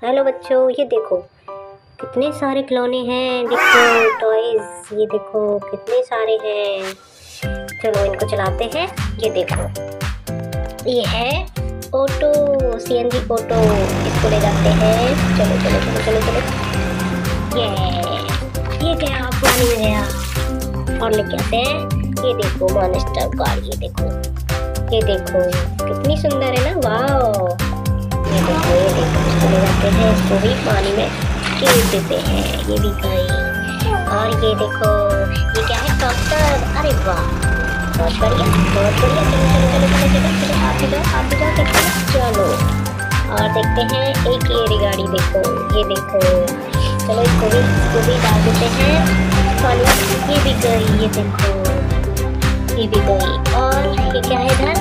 Hello बच्चों, ये देखो कितने सारे खिलौने हैं। देखो टॉयज, ये देखो कितने सारे हैं। चलो इनको चलाते हैं। ये देखो, ये है ऑटो, सीएनजी ऑटो। इसको ले जाते हैं। चलो चलो चलो चलो चलो। ये गया, पानी में गया। और लेके आते हैं। ये देखो मॉन्स्टर कार। ये देखो कितनी सुंदर है ना। वाओ, ये देखो इसको ले जाते हैं। इसको भी पानी में गिर देते हैं। ये भी गई। और ये देखो, ये क्या है? ट्रैक्टर। अरे वाह, बहुत बढ़िया बहुत बढ़िया। चलो चलो चलो चलो चलो, आप भी जाओ देखते हैं। चलो और देखते हैं एक ये गाड़ी। देखो ये देखो, चलो इसको भी डाल देते हैं पानी में। ये भी गई। ये देखो ये भी गई। और ये क्या है इधर?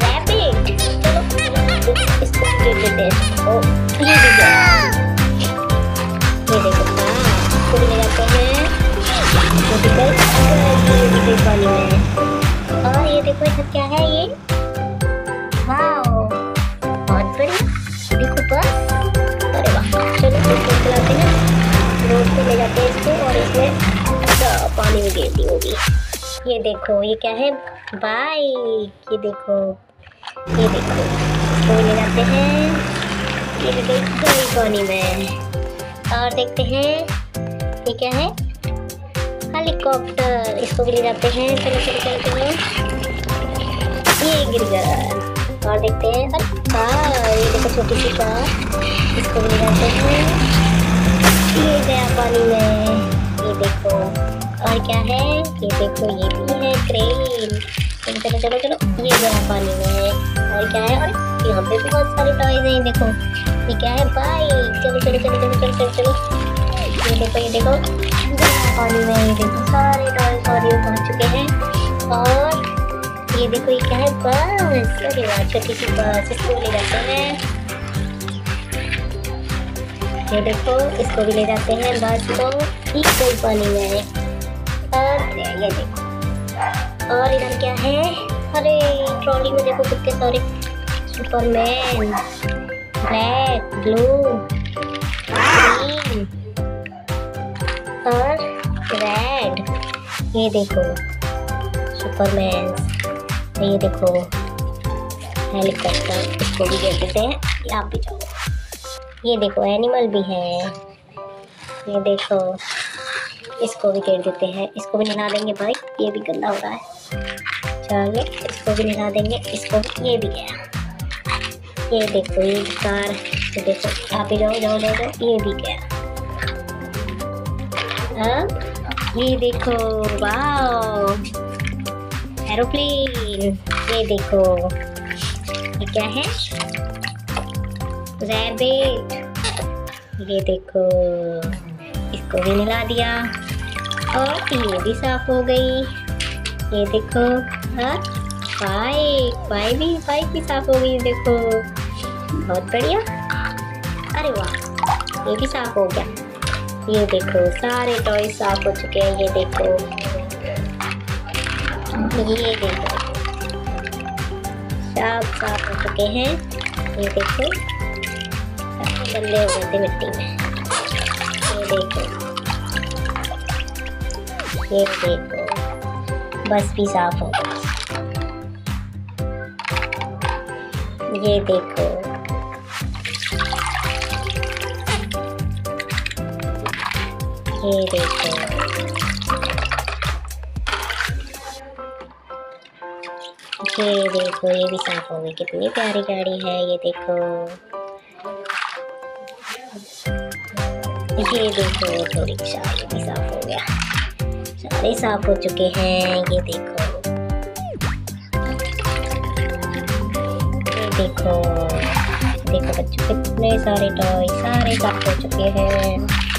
रैबिट। चलो इसको गिर देते हैं। ओ ये भी गया। ये देखो, इसको भी ले जाते हैं। ये भी गई पानी में। और ये देखो इधर क्या है? ये वाओ, बहुत बढ़िया। देखो बस, अरे वाह। चलो इसको चलाते हैं। रोड पे ले जाते हैं इसको और इसमें पानी में गिर दी होगी। ये देखो, ये क्या है? बाइक। ये देखो इसको ले जाते हैं। ये भी गई पानी में। और देखते हैं ये क्या है? हेलीकॉप्टर। इसको भी ले जाते हैं। चलो चलो चलो चलो। ये गिर गया। और देखते हैं, अरे कार। ये देखो छोटी सी कार। इसको भी ले जाते हैं। ये गया पानी में। ये देखो, और क्या है? ये देखो, ये भी है क्रेन। चलो चलो चलो चलो। ये गया पानी में। और क्या है? और यहाँ पे भी बहुत सारे टॉयज हैं। देखो ये क्या है? बाइक। चलो चलो चलो चलो चलो चलो चलो। ये देखो गया पानी में। ये देखो सारे टॉयज और ये पहुँच चुके हैं। और ये देखो, ये क्या है? बस। अरे वाह, छोटी सी बस। इसको ले जाते हैं। ये देखो, इसको भी ले जाते हैं बस को। गई पानी में। और ये देखो, और इधर क्या है? अरे ट्रॉली में देखो कितने सारे सुपरमैन। ब्लैक, ब्लू, ग्रीन और रेड। ये देखो सुपरमैन। ये देखो हेलीकॉप्टर। इसको भी दे देते हैं। आप भी जाओ। ये देखो एनिमल भी है। ये देखो, इसको भी घेर देते हैं। इसको भी नहा देंगे भाई, ये भी गंदा हो रहा है। चलो इसको भी नहा देंगे। इसको ये भी गया। ये देखो ये कार। ये देखो, आप ही जाओ जाओ जाओ जाओ। ये भी गया। ये देखो, वाओ, एरोप्लेन। ये देखो, ये क्या है? रैबिट। ये देखो, इसको भी नहला दिया। और ये भी साफ हो गई। ये देखो, हाँ बाइक भी साफ हो गई। देखो बहुत बढ़िया। अरे वाह, ये भी साफ हो गया। ये देखो सारे टॉय साफ हो चुके हैं। ये देखो सब साफ हो चुके हैं। ये देखो गंदे हो गए थे मिट्टी में। ये देखो बस भी साफ हो गई। ये देखो ये देखो ये देखो, ये भी साफ हो गई। कितनी प्यारी गाड़ी है। ये देखो ये देखो ऑटो रिक्शा। ये भी साफ हो गया। सारे साफ हो चुके हैं। ये देखो देखो बच्चों, कितने सारे टॉय सारे साफ हो चुके हैं।